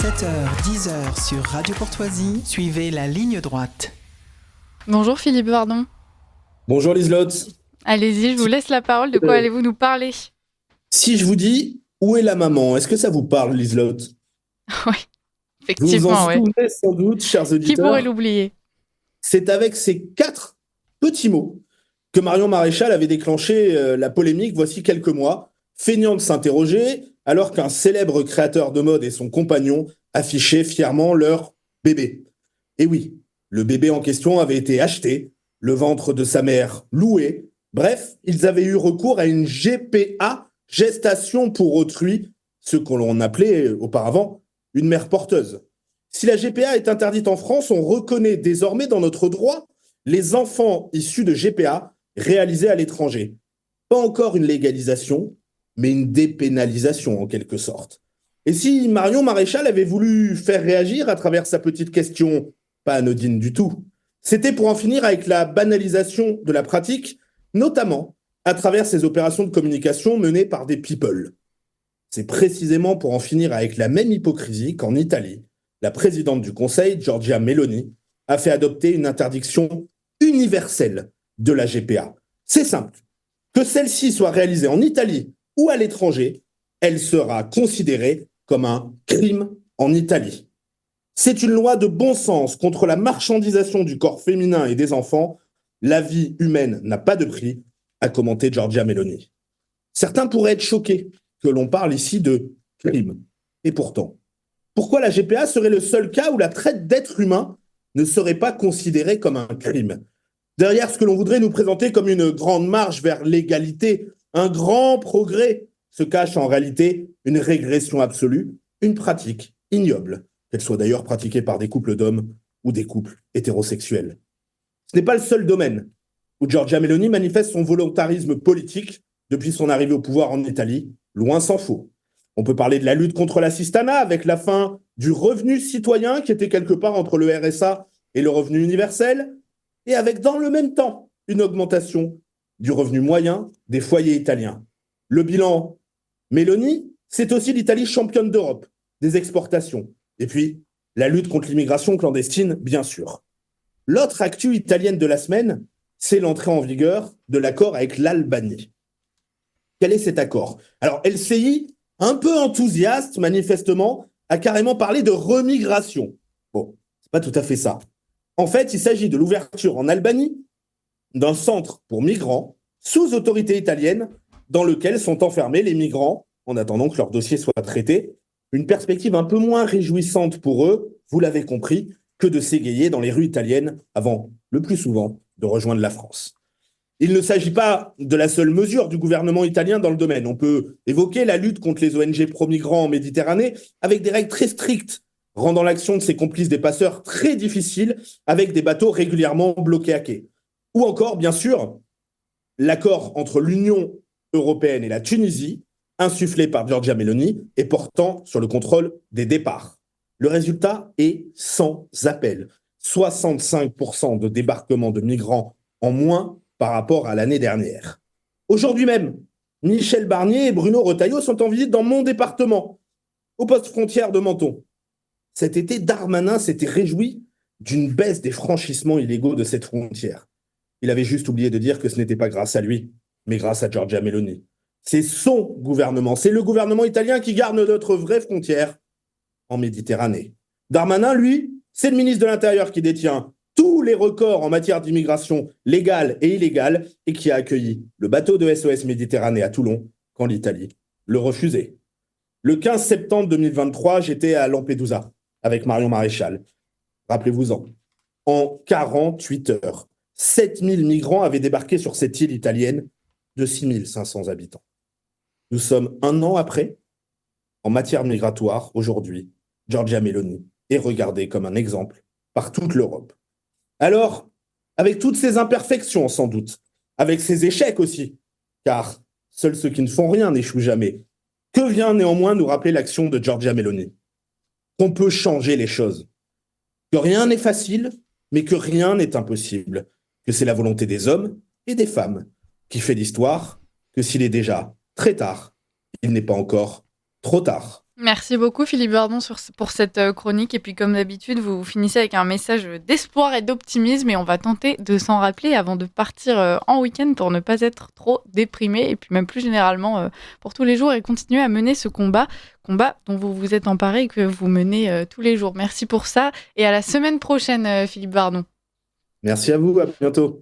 7h-10h sur Radio Courtoisie, suivez la ligne droite. Bonjour Philippe Vardon. Bonjour Liselotte. Allez-y, je vous laisse la parole. De quoi allez-vous nous parler ? Si je vous dis « Où est la maman ?» est-ce que ça vous parle, Liselotte ? Oui, Vous vous effectivement, en oui. souvenez sans doute, chers Qui auditeurs. pourrait l'oublier ? C'est avec ces 4 petits mots que Marion Maréchal avait déclenché la polémique voici quelques mois, feignant de s'interroger alors qu'un célèbre créateur de mode et son compagnon affichaient fièrement leur bébé. Et oui, le bébé en question avait été acheté, le ventre de sa mère loué. Bref, ils avaient eu recours à une GPA, gestation pour autrui, ce que l'on appelait auparavant une mère porteuse. Si la GPA est interdite en France, on reconnaît désormais dans notre droit les enfants issus de GPA réalisés à l'étranger. Pas encore une légalisation, mais une dépénalisation en quelque sorte. Et si Marion Maréchal avait voulu faire réagir à travers sa petite question, pas anodine du tout, c'était pour en finir avec la banalisation de la pratique, notamment à travers ces opérations de communication menées par des people. C'est précisément pour en finir avec la même hypocrisie qu'en Italie, la présidente du Conseil, Giorgia Meloni, a fait adopter une interdiction universelle de la GPA. C'est simple. Que celle-ci soit réalisée en Italie ou à l'étranger, elle sera considérée comme un crime en Italie. C'est une loi de bon sens contre la marchandisation du corps féminin et des enfants. La vie humaine n'a pas de prix, a commenté Giorgia Meloni. Certains pourraient être choqués que l'on parle ici de crime. Et pourtant, pourquoi la GPA serait le seul cas où la traite d'êtres humains ne serait pas considérée comme un crime ? Derrière ce que l'on voudrait nous présenter comme une grande marche vers l'égalité, un grand progrès, se cache en réalité une régression absolue, une pratique ignoble, qu'elle soit d'ailleurs pratiquée par des couples d'hommes ou des couples hétérosexuels. Ce n'est pas le seul domaine où Giorgia Meloni manifeste son volontarisme politique depuis son arrivée au pouvoir en Italie, loin s'en faut. On peut parler de la lutte contre l'assistanat avec la fin du revenu citoyen qui était quelque part entre le RSA et le revenu universel, et avec dans le même temps une augmentation du revenu moyen des foyers italiens. Le bilan Meloni, c'est aussi l'Italie championne d'Europe des exportations. Et puis, la lutte contre l'immigration clandestine, bien sûr. L'autre actu italienne de la semaine, c'est l'entrée en vigueur de l'accord avec l'Albanie. Quel est cet accord ? Alors, LCI, un peu enthousiaste, manifestement, a carrément parlé de remigration. Bon, c'est pas tout à fait ça. En fait, il s'agit de l'ouverture en Albanie d'un centre pour migrants sous autorité italienne dans lequel sont enfermés les migrants en attendant que leur dossier soit traité. Une perspective un peu moins réjouissante pour eux, vous l'avez compris, que de s'égayer dans les rues italiennes avant, le plus souvent, de rejoindre la France. Il ne s'agit pas de la seule mesure du gouvernement italien dans le domaine. On peut évoquer la lutte contre les ONG pro-migrants en Méditerranée avec des règles très strictes, rendant l'action de ces complices des passeurs très difficile avec des bateaux régulièrement bloqués à quai. Ou encore, bien sûr, l'accord entre l'Union européenne et la Tunisie, insufflé par Giorgia Meloni et portant sur le contrôle des départs. Le résultat est sans appel. 65% de débarquement de migrants en moins par rapport à l'année dernière. Aujourd'hui même, Michel Barnier et Bruno Retailleau sont en visite dans mon département, au poste frontière de Menton. Cet été, Darmanin s'était réjoui d'une baisse des franchissements illégaux de cette frontière. Il avait juste oublié de dire que ce n'était pas grâce à lui, mais grâce à Giorgia Meloni. C'est son gouvernement, c'est le gouvernement italien qui garde notre vraie frontière en Méditerranée. Darmanin, lui, c'est le ministre de l'Intérieur qui détient tous les records en matière d'immigration légale et illégale et qui a accueilli le bateau de SOS Méditerranée à Toulon quand l'Italie le refusait. Le 15 septembre 2023, j'étais à Lampedusa avec Marion Maréchal. Rappelez-vous-en. En 48 heures, 7000 migrants avaient débarqué sur cette île italienne de 6500 habitants. Nous sommes un an après. En matière migratoire, aujourd'hui, Giorgia Meloni est regardée comme un exemple par toute l'Europe. Alors, avec toutes ces imperfections sans doute, avec ces échecs aussi, car seuls ceux qui ne font rien n'échouent jamais, que vient néanmoins nous rappeler l'action de Giorgia Meloni ? Qu'on peut changer les choses, que rien n'est facile, mais que rien n'est impossible, que c'est la volonté des hommes et des femmes qui fait l'histoire, que s'il est déjà très tard, il n'est pas encore trop tard. Merci beaucoup Philippe Bardon pour cette chronique. Et puis comme d'habitude, vous finissez avec un message d'espoir et d'optimisme. Et on va tenter de s'en rappeler avant de partir en week-end pour ne pas être trop déprimé. Et puis même plus généralement pour tous les jours et continuer à mener ce combat dont vous vous êtes emparé et que vous menez tous les jours. Merci pour ça et à la semaine prochaine Philippe Bardon. Merci à vous, à bientôt.